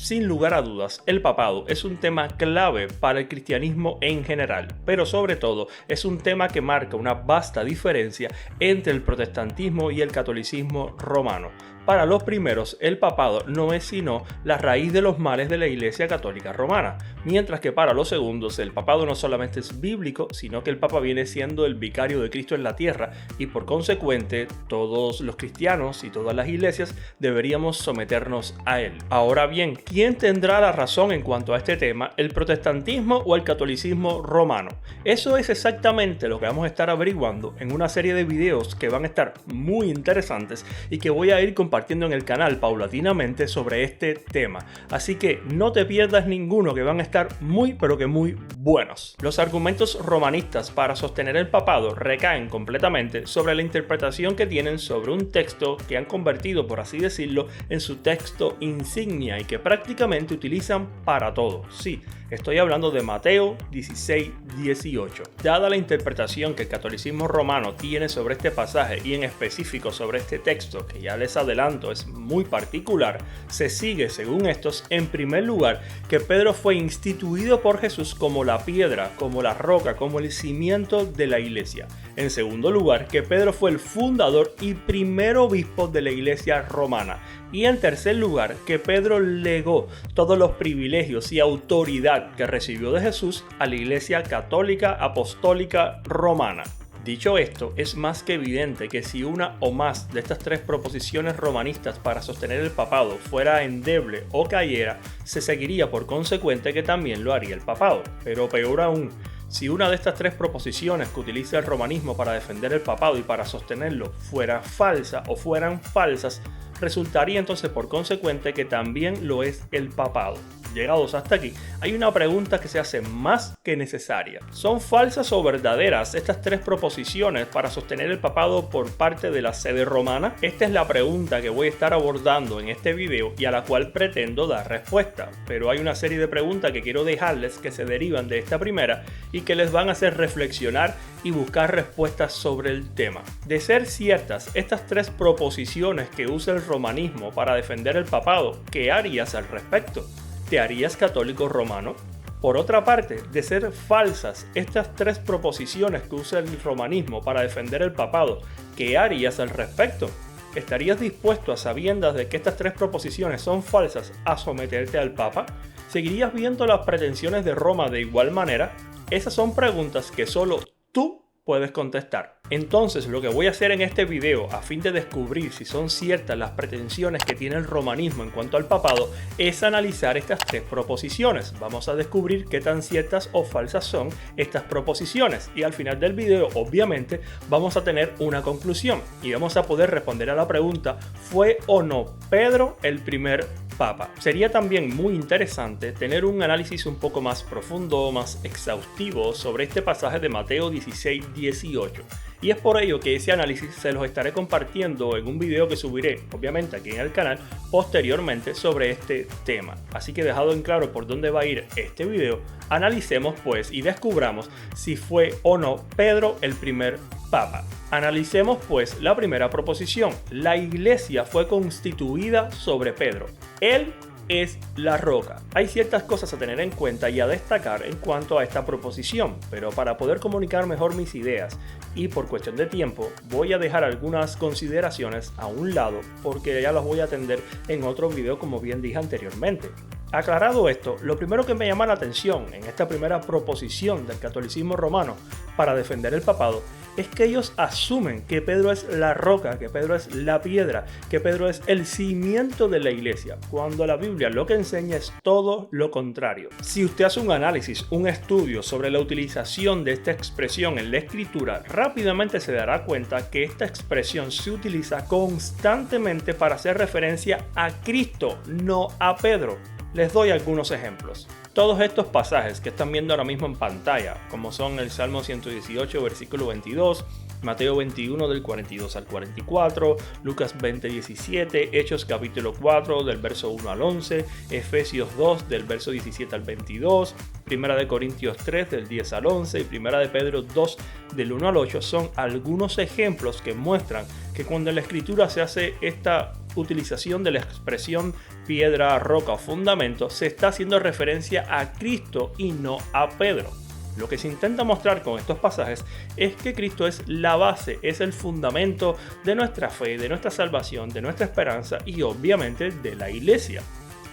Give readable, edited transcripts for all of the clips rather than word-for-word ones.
Sin lugar a dudas, el papado es un tema clave para el cristianismo en general, pero sobre todo es un tema que marca una vasta diferencia entre el protestantismo y el catolicismo romano. Para los primeros, el papado no es sino la raíz de los males de la Iglesia Católica Romana, mientras que para los segundos el papado no solamente es bíblico, sino que el papa viene siendo el vicario de Cristo en la tierra y por consecuente todos los cristianos y todas las iglesias deberíamos someternos a él. Ahora bien, ¿quién tendrá la razón en cuanto a este tema, el protestantismo o el catolicismo romano? Eso es exactamente lo que vamos a estar averiguando en una serie de videos que van a estar muy interesantes y que voy a ir compartiendo en el canal paulatinamente sobre este tema, así que no te pierdas ninguno, que van a estar muy pero que muy buenos. Los argumentos romanistas para sostener el papado recaen completamente sobre la interpretación que tienen sobre un texto que han convertido, por así decirlo, en su texto insignia y que prácticamente utilizan para todo. Sí, estoy hablando de Mateo 16:18. Dada la interpretación que el catolicismo romano tiene sobre este pasaje y en específico sobre este texto, que ya les adelanto es muy particular, se sigue según estos en primer lugar que Pedro fue instituido por Jesús como la piedra, como la roca, como el cimiento de la iglesia. En segundo lugar, que Pedro fue el fundador y primer obispo de la iglesia romana. Y en tercer lugar, que Pedro legó todos los privilegios y autoridad que recibió de Jesús a la Iglesia Católica Apostólica Romana. Dicho esto, es más que evidente que si una o más de estas tres proposiciones romanistas para sostener el papado fuera endeble o cayera, se seguiría por consecuente que también lo haría el papado. Pero peor aún, si una de estas tres proposiciones que utiliza el romanismo para defender el papado y para sostenerlo fuera falsa o fueran falsas, resultaría entonces por consecuente que también lo es el papado. Llegados hasta aquí, hay una pregunta que se hace más que necesaria. ¿Son falsas o verdaderas estas tres proposiciones para sostener el papado por parte de la sede romana? Esta es la pregunta que voy a estar abordando en este video y a la cual pretendo dar respuesta. Pero hay una serie de preguntas que quiero dejarles que se derivan de esta primera y que les van a hacer reflexionar y buscar respuestas sobre el tema. De ser ciertas estas tres proposiciones que usa el romanismo para defender el papado, ¿qué harías al respecto? ¿Te harías católico romano? Por otra parte, de ser falsas estas tres proposiciones que usa el romanismo para defender el papado, ¿qué harías al respecto? ¿Estarías dispuesto, a sabiendas de que estas tres proposiciones son falsas, a someterte al papa? ¿Seguirías viendo las pretensiones de Roma de igual manera? Esas son preguntas que solo tú puedes contestar. Entonces lo que voy a hacer en este video a fin de descubrir si son ciertas las pretensiones que tiene el romanismo en cuanto al papado es analizar estas tres proposiciones. Vamos a descubrir qué tan ciertas o falsas son estas proposiciones y al final del video obviamente vamos a tener una conclusión y vamos a poder responder a la pregunta: ¿fue o no Pedro el primer papa? Sería también muy interesante tener un análisis un poco más profundo, más exhaustivo sobre este pasaje de Mateo 16:18. Y es por ello que ese análisis se los estaré compartiendo en un video que subiré, obviamente aquí en el canal, posteriormente sobre este tema. Así que dejado en claro por dónde va a ir este video, analicemos pues y descubramos si fue o no Pedro el primer papa. Analicemos pues la primera proposición. La iglesia fue constituida sobre Pedro. Él es la roca. Hay ciertas cosas a tener en cuenta y a destacar en cuanto a esta proposición, pero para poder comunicar mejor mis ideas y por cuestión de tiempo voy a dejar algunas consideraciones a un lado porque ya las voy a atender en otro video como bien dije anteriormente. Aclarado esto, lo primero que me llama la atención en esta primera proposición del catolicismo romano para defender el papado es que ellos asumen que Pedro es la roca, que Pedro es la piedra, que Pedro es el cimiento de la iglesia, cuando la Biblia lo que enseña es todo lo contrario. Si usted hace un análisis, un estudio sobre la utilización de esta expresión en la escritura, rápidamente se dará cuenta que esta expresión se utiliza constantemente para hacer referencia a Cristo, no a Pedro. Les doy algunos ejemplos. Todos estos pasajes que están viendo ahora mismo en pantalla, como son el Salmo 118, versículo 22, Mateo 21 del 42 al 44, Lucas 20, 17, Hechos capítulo 4 del verso 1 al 11, Efesios 2 del verso 17 al 22, Primera de Corintios 3 del 10 al 11 y Primera de Pedro 2 del 1 al 8 son algunos ejemplos que muestran que cuando en la escritura se hace esta utilización de la expresión piedra, roca o fundamento, se está haciendo referencia a Cristo y no a Pedro. Lo que se intenta mostrar con estos pasajes es que Cristo es la base, es el fundamento de nuestra fe, de nuestra salvación, de nuestra esperanza y obviamente de la iglesia.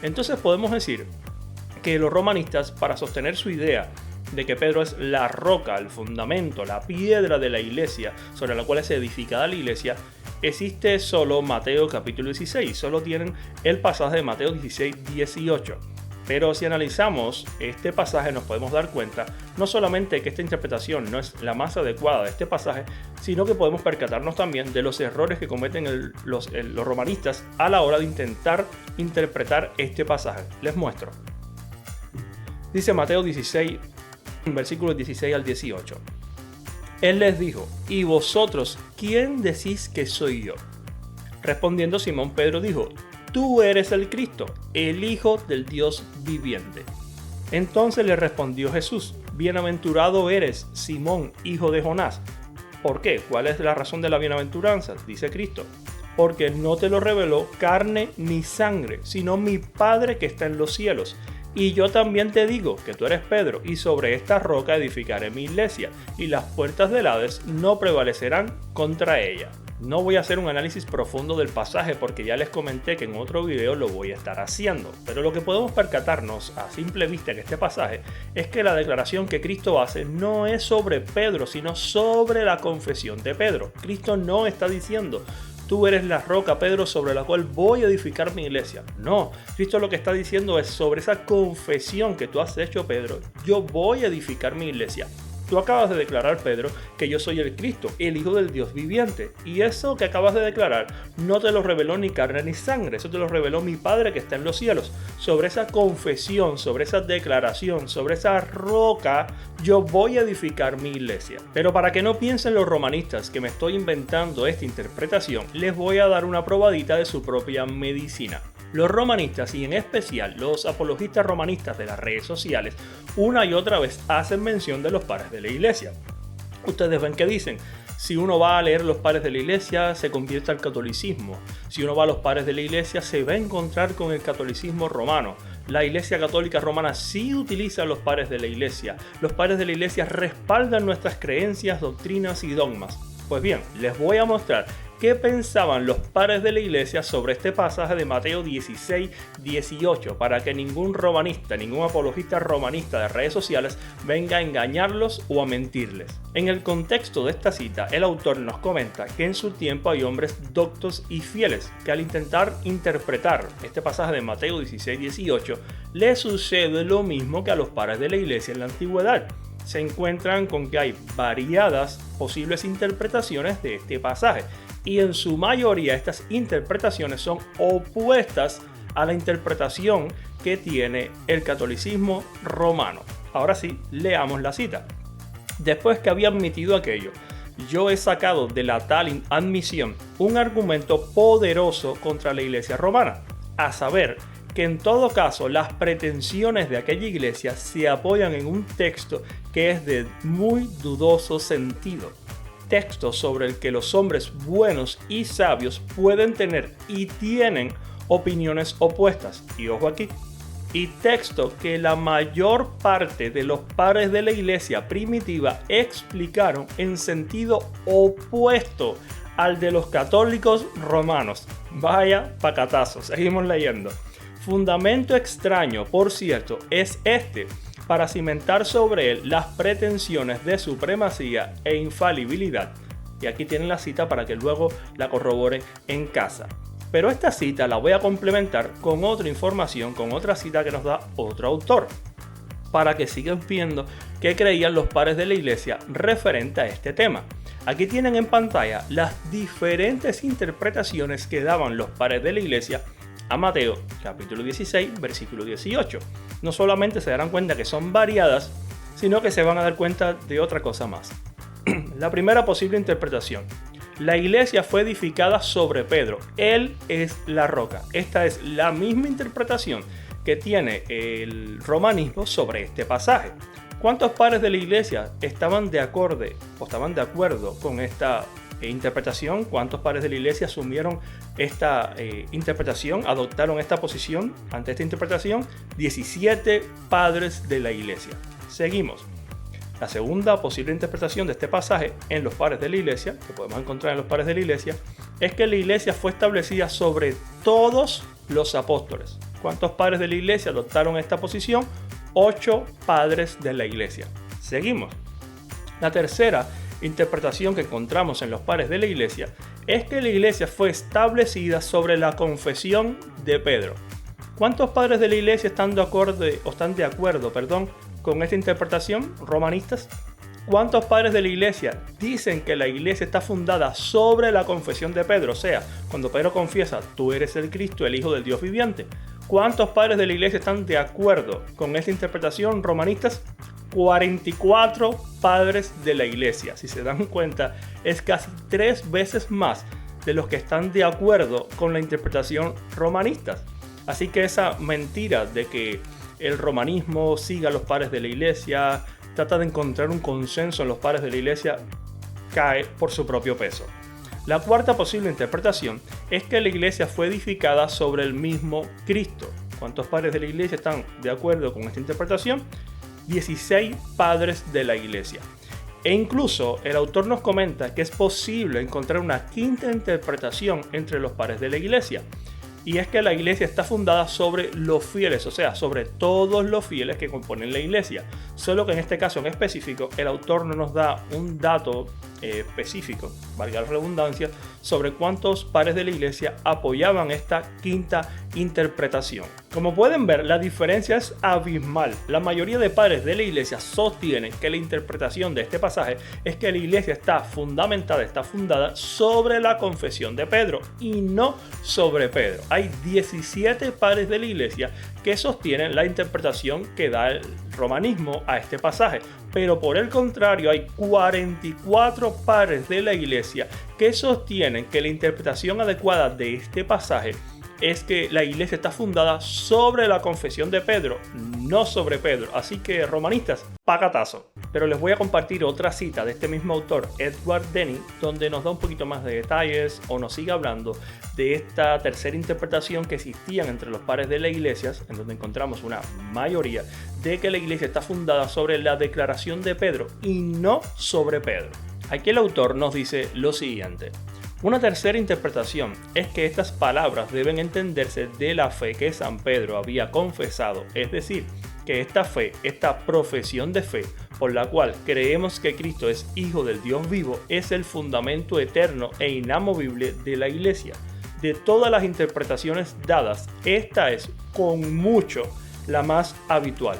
Entonces podemos decir que los romanistas, para sostener su idea de que Pedro es la roca, el fundamento, la piedra de la iglesia sobre la cual es edificada la iglesia, existe solo Mateo capítulo 16, solo tienen el pasaje de Mateo 16, 18. Pero si analizamos este pasaje nos podemos dar cuenta no solamente que esta interpretación no es la más adecuada de este pasaje, sino que podemos percatarnos también de los errores que cometen los romanistas a la hora de intentar interpretar este pasaje. Les muestro. Dice Mateo 16, versículos 16 al 18. Él les dijo: ¿y vosotros quién decís que soy yo? Respondiendo Simón Pedro dijo: tú eres el Cristo, el Hijo del Dios viviente. Entonces le respondió Jesús: bienaventurado eres, Simón, hijo de Jonás. ¿Por qué? ¿Cuál es la razón de la bienaventuranza? Dice Cristo: porque no te lo reveló carne ni sangre, sino mi Padre que está en los cielos. Y yo también te digo que tú eres Pedro, y sobre esta roca edificaré mi iglesia, y las puertas del Hades no prevalecerán contra ella. No voy a hacer un análisis profundo del pasaje porque ya les comenté que en otro video lo voy a estar haciendo, pero lo que podemos percatarnos a simple vista en este pasaje es que la declaración que Cristo hace no es sobre Pedro, sino sobre la confesión de Pedro. Cristo no está diciendo: tú eres la roca, Pedro, sobre la cual voy a edificar mi iglesia. No, Cristo lo que está diciendo es sobre esa confesión que tú has hecho, Pedro, yo voy a edificar mi iglesia. Tú acabas de declarar, Pedro, que yo soy el Cristo, el Hijo del Dios viviente. Y eso que acabas de declarar no te lo reveló ni carne ni sangre. Eso te lo reveló mi Padre que está en los cielos. Sobre esa confesión, sobre esa declaración, sobre esa roca, yo voy a edificar mi iglesia. Pero para que no piensen los romanistas que me estoy inventando esta interpretación, les voy a dar una probadita de su propia medicina. Los romanistas, y en especial los apologistas romanistas de las redes sociales, una y otra vez hacen mención de los padres de la iglesia. Ustedes ven que dicen: si uno va a leer los padres de la iglesia, se convierte al catolicismo. Si uno va a los padres de la iglesia, se va a encontrar con el catolicismo romano. La Iglesia Católica Romana sí utiliza a los padres de la iglesia. Los padres de la iglesia respaldan nuestras creencias, doctrinas y dogmas. Pues bien, les voy a mostrar qué pensaban los padres de la iglesia sobre este pasaje de Mateo 16, 18, para que ningún romanista, ningún apologista romanista de redes sociales venga a engañarlos o a mentirles. En el contexto de esta cita, el autor nos comenta que en su tiempo hay hombres doctos y fieles, que al intentar interpretar este pasaje de Mateo 16, 18, les sucede lo mismo que a los padres de la iglesia en la antigüedad. Se encuentran con que hay variadas posibles interpretaciones de este pasaje, y en su mayoría estas interpretaciones son opuestas a la interpretación que tiene el catolicismo romano. Ahora sí, leamos la cita. Después que había admitido aquello, yo he sacado de la tal admisión un argumento poderoso contra la iglesia romana, a saber, que en todo caso las pretensiones de aquella iglesia se apoyan en un texto que es de muy dudoso sentido. Texto sobre el que los hombres buenos y sabios pueden tener y tienen opiniones opuestas. Y ojo aquí. Y texto que la mayor parte de los padres de la iglesia primitiva explicaron en sentido opuesto al de los católicos romanos. Vaya pacatazo, seguimos leyendo. Fundamento extraño, por cierto, es este, para cimentar sobre él las pretensiones de supremacía e infalibilidad. Y aquí tienen la cita para que luego la corroboren en casa. Pero esta cita la voy a complementar con otra información, con otra cita que nos da otro autor, para que sigan viendo qué creían los padres de la iglesia referente a este tema. Aquí tienen en pantalla las diferentes interpretaciones que daban los padres de la iglesia a Mateo capítulo 16, versículo 18. No solamente se darán cuenta que son variadas, sino que se van a dar cuenta de otra cosa más. La primera posible interpretación: la iglesia fue edificada sobre Pedro, él es la roca. Esta es la misma interpretación que tiene el romanismo sobre este pasaje. ¿Cuántos padres de la iglesia estaban de acuerdo con esta interpretación. ¿Cuántos padres de la iglesia asumieron esta interpretación, adoptaron esta posición ante esta interpretación? 17 padres de la iglesia. Seguimos. La segunda posible interpretación de este pasaje en los padres de la iglesia, que podemos encontrar en los padres de la iglesia, es que la iglesia fue establecida sobre todos los apóstoles. ¿Cuántos padres de la iglesia adoptaron esta posición? 8 padres de la iglesia. Seguimos. La tercera interpretación que encontramos en los padres de la iglesia es que la iglesia fue establecida sobre la confesión de Pedro. ¿Cuántos padres de la iglesia están de acuerdo con esta interpretación, romanistas? ¿Cuántos padres de la iglesia dicen que la iglesia está fundada sobre la confesión de Pedro? O sea, cuando Pedro confiesa, tú eres el Cristo, el Hijo del Dios viviente. ¿Cuántos padres de la iglesia están de acuerdo con esta interpretación, romanistas? 44 padres de la iglesia. Si se dan cuenta, es casi 3 veces más de los que están de acuerdo con la interpretación romanistas. Así que esa mentira de que el romanismo siga a los padres de la iglesia, trata de encontrar un consenso en los padres de la iglesia, cae por su propio peso. La cuarta posible interpretación es que la iglesia fue edificada sobre el mismo Cristo. ¿Cuántos padres de la iglesia están de acuerdo con esta interpretación? 16 padres de la iglesia. E incluso el autor nos comenta que es posible encontrar una quinta interpretación entre los padres de la iglesia. Y es que la iglesia está fundada sobre los fieles, o sea, sobre todos los fieles que componen la iglesia. Solo que en este caso en específico, el autor no nos da un dato específico, valga la redundancia, sobre cuántos padres de la iglesia apoyaban esta quinta interpretación. Como pueden ver, la diferencia es abismal. La mayoría de padres de la iglesia sostienen que la interpretación de este pasaje es que la iglesia está fundada sobre la confesión de Pedro y no sobre Pedro. Hay 17 padres de la iglesia que sostienen la interpretación que da el romanismo a este pasaje, pero por el contrario hay 44 padres de la iglesia que sostienen que la interpretación adecuada de este pasaje es que la iglesia está fundada sobre la confesión de Pedro, no sobre Pedro. Así que, romanistas, pacatazo. Pero les voy a compartir otra cita de este mismo autor, Edward Denny, donde nos da un poquito más de detalles o nos sigue hablando de esta tercera interpretación que existían entre los padres de la iglesia, en donde encontramos una mayoría de que la iglesia está fundada sobre la declaración de Pedro y no sobre Pedro. Aquí el autor nos dice lo siguiente. Una tercera interpretación es que estas palabras deben entenderse de la fe que San Pedro había confesado, es decir, que esta fe, esta profesión de fe, por la cual creemos que Cristo es Hijo del Dios vivo, es el fundamento eterno e inamovible de la Iglesia. De todas las interpretaciones dadas, esta es con mucho la más habitual.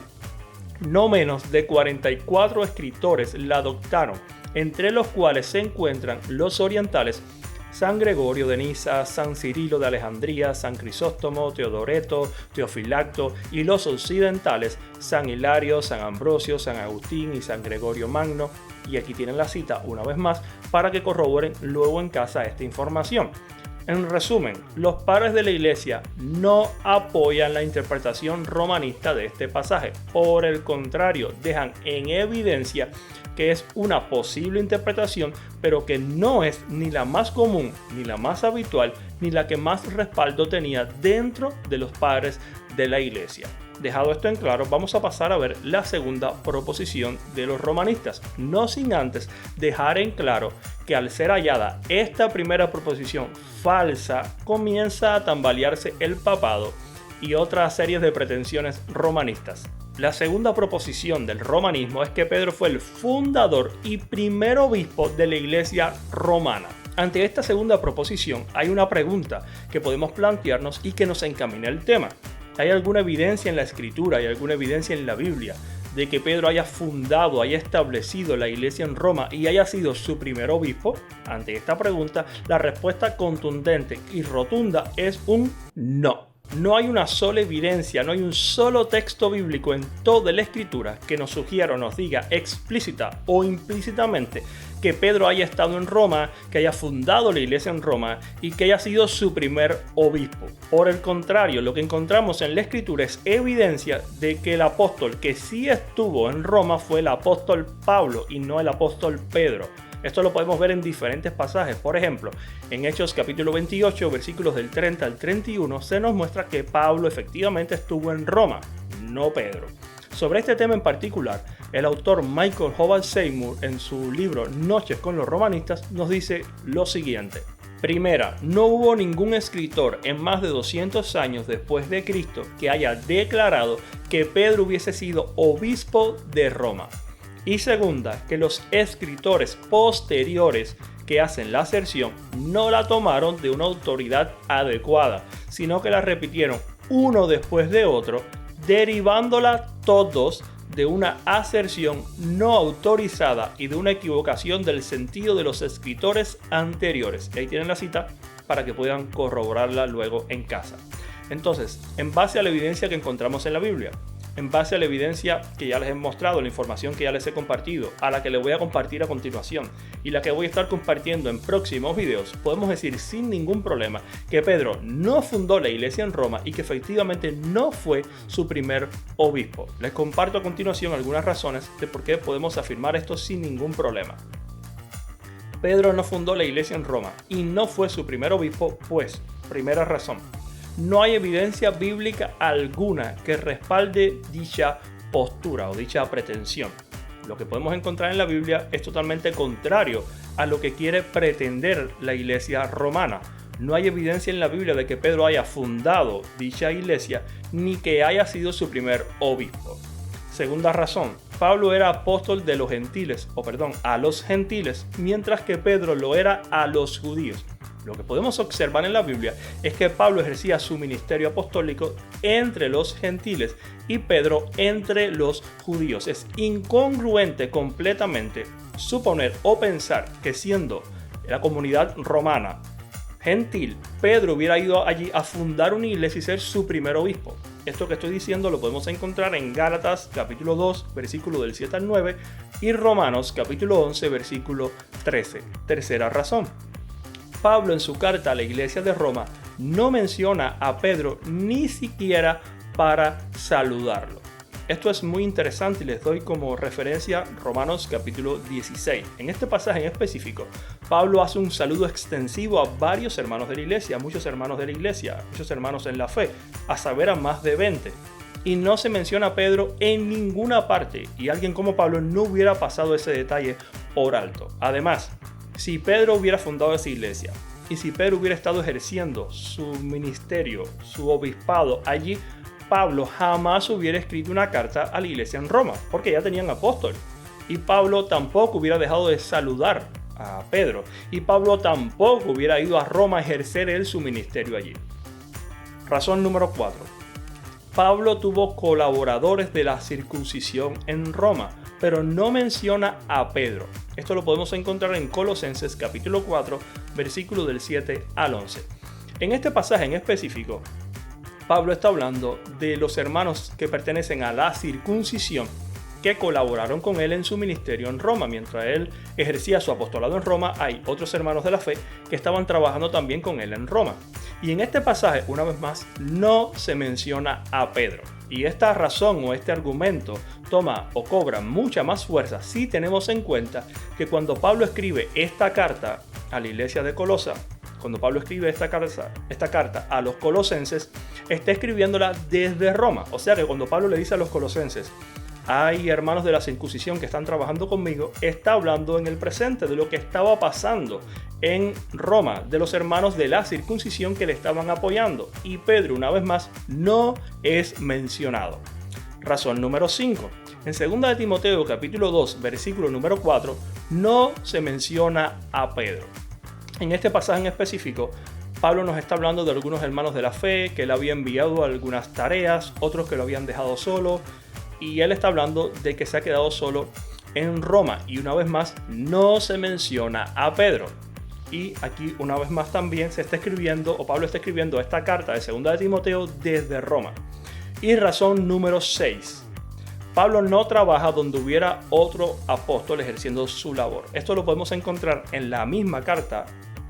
No menos de 44 escritores la adoptaron, entre los cuales se encuentran los orientales San Gregorio de Niza, San Cirilo de Alejandría, San Crisóstomo, Teodoreto, Teofilacto, y los occidentales San Hilario, San Ambrosio, San Agustín y San Gregorio Magno. Y aquí tienen la cita una vez más para que corroboren luego en casa esta información. En resumen, los padres de la iglesia no apoyan la interpretación romanista de este pasaje. Por el contrario, dejan en evidencia que es una posible interpretación, pero que no es ni la más común, ni la más habitual, ni la que más respaldo tenía dentro de los padres de la iglesia. Dejado esto en claro, vamos a pasar a ver la segunda proposición de los romanistas, no sin antes dejar en claro que al ser hallada esta primera proposición falsa, comienza a tambalearse el papado y otras series de pretensiones romanistas. La segunda proposición del romanismo es que Pedro fue el fundador y primer obispo de la iglesia romana. Ante esta segunda proposición hay una pregunta que podemos plantearnos y que nos encamina el tema. ¿Hay alguna evidencia en la escritura, hay alguna evidencia en la Biblia de que Pedro haya fundado, haya establecido la iglesia en Roma y haya sido su primer obispo? Ante esta pregunta, la respuesta contundente y rotunda es un no. No hay una sola evidencia, no hay un solo texto bíblico en toda la escritura que nos sugiera o nos diga explícita o implícitamente que Pedro haya estado en Roma, que haya fundado la iglesia en Roma y que haya sido su primer obispo. Por el contrario, lo que encontramos en la escritura es evidencia de que el apóstol que sí estuvo en Roma fue el apóstol Pablo y no el apóstol Pedro. Esto lo podemos ver en diferentes pasajes. Por ejemplo, en Hechos capítulo 28, versículos del 30 al 31, se nos muestra que Pablo efectivamente estuvo en Roma, no Pedro. Sobre este tema en particular, el autor Michael Hobart Seymour, en su libro Noches con los Romanistas, nos dice lo siguiente. Primera, no hubo ningún escritor en más de 200 años después de Cristo que haya declarado que Pedro hubiese sido obispo de Roma. Y segunda, que los escritores posteriores que hacen la aserción no la tomaron de una autoridad adecuada, sino que la repitieron uno después de otro, derivándola todos de una aserción no autorizada y de una equivocación del sentido de los escritores anteriores. Y ahí tienen la cita para que puedan corroborarla luego en casa. Entonces, en base a la evidencia que encontramos en la Biblia, en base a la evidencia que ya les he mostrado, la información que ya les he compartido, a la que les voy a compartir a continuación y la que voy a estar compartiendo en próximos videos, podemos decir sin ningún problema que Pedro no fundó la iglesia en Roma y que efectivamente no fue su primer obispo. Les comparto a continuación algunas razones de por qué podemos afirmar esto sin ningún problema. Pedro no fundó la iglesia en Roma y no fue su primer obispo, pues, primera razón, no hay evidencia bíblica alguna que respalde dicha postura o dicha pretensión. Lo que podemos encontrar en la Biblia es totalmente contrario a lo que quiere pretender la iglesia romana. No hay evidencia en la Biblia de que Pedro haya fundado dicha iglesia ni que haya sido su primer obispo. Segunda razón, Pablo era apóstol de los gentiles, a los gentiles, mientras que Pedro lo era a los judíos. Lo que podemos observar en la Biblia es que Pablo ejercía su ministerio apostólico entre los gentiles y Pedro entre los judíos. Es incongruente completamente suponer o pensar que siendo la comunidad romana gentil, Pedro hubiera ido allí a fundar una iglesia y ser su primer obispo. Esto que estoy diciendo lo podemos encontrar en Gálatas capítulo 2, versículo del 7 al 9 y Romanos capítulo 11, versículo 13. Tercera razón. Pablo en su carta a la iglesia de Roma no menciona a Pedro ni siquiera para saludarlo. Esto es muy interesante y les doy como referencia Romanos capítulo 16. En este pasaje en específico, Pablo hace un saludo extensivo a varios hermanos de la iglesia, muchos hermanos en la fe, a saber a más de 20. Y no se menciona a Pedro en ninguna parte y alguien como Pablo no hubiera pasado ese detalle por alto. Además, si Pedro hubiera fundado esa iglesia y si Pedro hubiera estado ejerciendo su ministerio, su obispado allí, Pablo jamás hubiera escrito una carta a la iglesia en Roma, porque ya tenían apóstol. Y Pablo tampoco hubiera dejado de saludar a Pedro. Y Pablo tampoco hubiera ido a Roma a ejercer él su ministerio allí. Razón número 4. Pablo tuvo colaboradores de la circuncisión en Roma, pero no menciona a Pedro. Esto lo podemos encontrar en Colosenses capítulo 4, versículo del 7 al 11. En este pasaje en específico, Pablo está hablando de los hermanos que pertenecen a la circuncisión que colaboraron con él en su ministerio en Roma. Mientras él ejercía su apostolado en Roma, hay otros hermanos de la fe que estaban trabajando también con él en Roma. Y en este pasaje, una vez más, no se menciona a Pedro. Y esta razón o este argumento toma o cobra mucha más fuerza si tenemos en cuenta que cuando Pablo escribe esta carta a la iglesia de Colosa, cuando Pablo escribe esta carta a los colosenses, está escribiéndola desde Roma. O sea que cuando Pablo le dice a los colosenses, hay hermanos de la circuncisión que están trabajando conmigo, está hablando en el presente de lo que estaba pasando en Roma, de los hermanos de la circuncisión que le estaban apoyando. Y Pedro, una vez más, no es mencionado. Razón número 5. En 2 de Timoteo capítulo 2, versículo número 4, no se menciona a Pedro. En este pasaje en específico, Pablo nos está hablando de algunos hermanos de la fe que le habían enviado algunas tareas, otros que lo habían dejado solo, y él está hablando de que se ha quedado solo en Roma. Y una vez más, no se menciona a Pedro. Y aquí una vez más también se está escribiendo, o Pablo está escribiendo esta carta de 2 de Timoteo desde Roma. Y razón número 6. Pablo no trabaja donde hubiera otro apóstol ejerciendo su labor. Esto lo podemos encontrar en la misma carta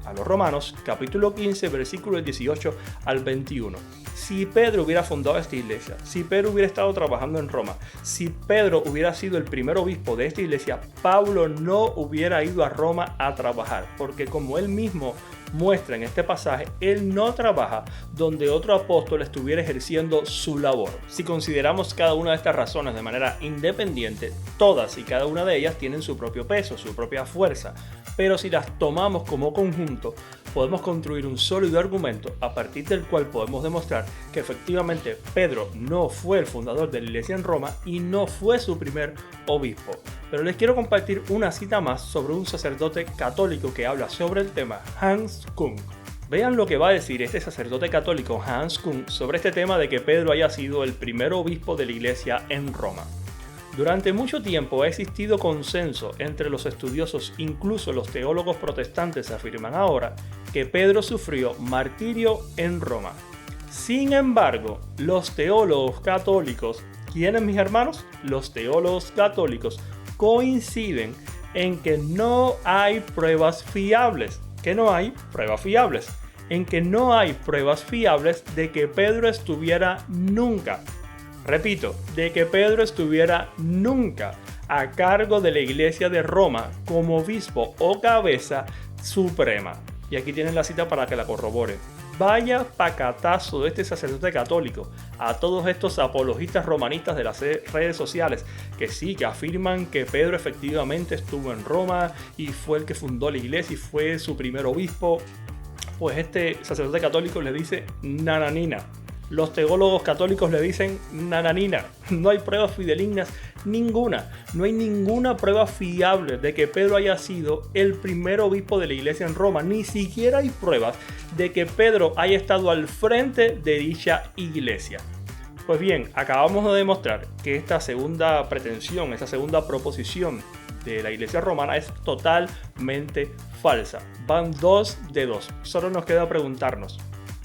a los Romanos, capítulo 15, versículos 18 al 21. Si Pedro hubiera fundado esta iglesia, si Pedro hubiera estado trabajando en Roma, si Pedro hubiera sido el primer obispo de esta iglesia, Pablo no hubiera ido a Roma a trabajar, porque como él mismo muestra en este pasaje, él no trabaja donde otro apóstol estuviera ejerciendo su labor. Si consideramos cada una de estas razones de manera independiente, todas y cada una de ellas tienen su propio peso, su propia fuerza, pero si las tomamos como conjunto, podemos construir un sólido argumento a partir del cual podemos demostrar que efectivamente Pedro no fue el fundador de la iglesia en Roma y no fue su primer obispo. Pero les quiero compartir una cita más sobre un sacerdote católico que habla sobre el tema, Hans Küng. Vean lo que va a decir este sacerdote católico Hans Küng sobre este tema de que Pedro haya sido el primer obispo de la iglesia en Roma. Durante mucho tiempo ha existido consenso entre los estudiosos, incluso los teólogos protestantes afirman ahora, que Pedro sufrió martirio en Roma. Sin embargo, los teólogos católicos, ¿quiénes, mis hermanos? Los teólogos católicos coinciden en que no hay pruebas fiables. ¿Que no hay pruebas fiables? En que no hay pruebas fiables de que Pedro estuviera nunca. Repito, de que Pedro estuviera nunca a cargo de la iglesia de Roma como obispo o cabeza suprema. Y aquí tienen la cita para que la corroboren. Vaya pacatazo de este sacerdote católico a todos estos apologistas romanistas de las redes sociales que afirman que Pedro efectivamente estuvo en Roma y fue el que fundó la iglesia y fue su primer obispo. Pues este sacerdote católico le dice nananina. Los teólogos católicos le dicen nananina. No hay pruebas fidedignas ninguna. No hay ninguna prueba fiable de que Pedro haya sido el primer obispo de la iglesia en Roma. Ni siquiera hay pruebas de que Pedro haya estado al frente de dicha iglesia. Pues bien, acabamos de demostrar que esta segunda pretensión, esta segunda proposición de la iglesia romana es totalmente falsa. Van 2 de 2. Solo nos queda preguntarnos,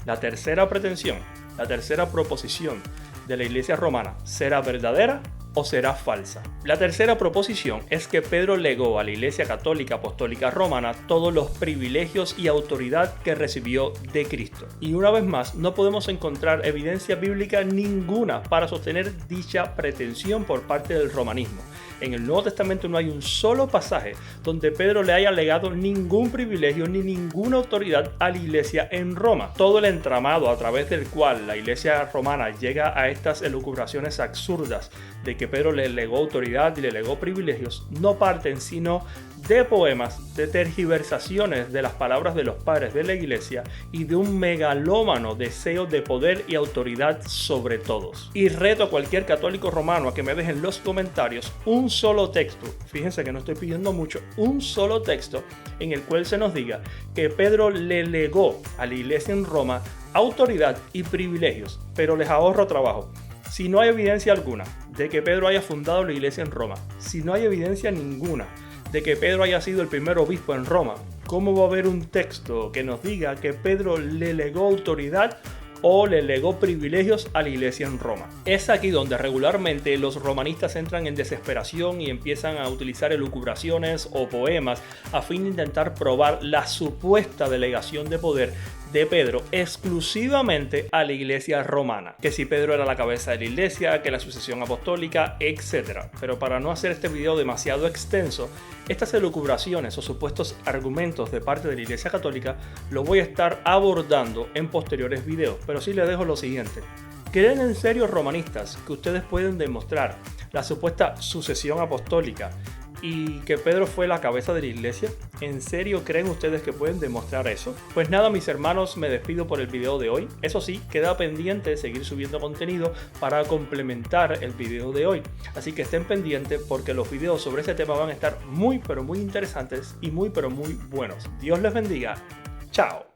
¿la tercera pretensión, la tercera proposición de la iglesia romana será verdadera o será falsa? La tercera proposición es que Pedro legó a la Iglesia Católica Apostólica Romana todos los privilegios y autoridad que recibió de Cristo. Y una vez más, no podemos encontrar evidencia bíblica ninguna para sostener dicha pretensión por parte del romanismo. En el Nuevo Testamento no hay un solo pasaje donde Pedro le haya legado ningún privilegio ni ninguna autoridad a la iglesia en Roma. Todo el entramado a través del cual la iglesia romana llega a estas elucubraciones absurdas de que Pedro le legó autoridad y le legó privilegios no parten sino de poemas, de tergiversaciones de las palabras de los padres de la iglesia y de un megalómano deseo de poder y autoridad sobre todos. Y reto a cualquier católico romano a que me deje en los comentarios un solo texto, fíjense que no estoy pidiendo mucho, un solo texto en el cual se nos diga que Pedro le legó a la iglesia en Roma autoridad y privilegios, pero les ahorro trabajo. Si no hay evidencia alguna de que Pedro haya fundado la iglesia en Roma, si no hay evidencia ninguna de que Pedro haya sido el primer obispo en Roma, ¿cómo va a haber un texto que nos diga que Pedro le legó autoridad o le legó privilegios a la iglesia en Roma? Es aquí donde regularmente los romanistas entran en desesperación y empiezan a utilizar elucubraciones o poemas a fin de intentar probar la supuesta delegación de poder de Pedro exclusivamente a la iglesia romana, que si Pedro era la cabeza de la iglesia, que la sucesión apostólica, etc. Pero para no hacer este video demasiado extenso, estas elucubraciones o supuestos argumentos de parte de la iglesia católica lo voy a estar abordando en posteriores videos, pero sí les dejo lo siguiente. ¿Creen en serio, romanistas, que ustedes pueden demostrar la supuesta sucesión apostólica y que Pedro fue la cabeza de la iglesia? ¿En serio creen ustedes que pueden demostrar eso? Pues nada, mis hermanos, me despido por el video de hoy. Eso sí, queda pendiente de seguir subiendo contenido para complementar el video de hoy. Así que estén pendientes porque los videos sobre este tema van a estar muy pero muy interesantes y muy pero muy buenos. Dios les bendiga. Chao.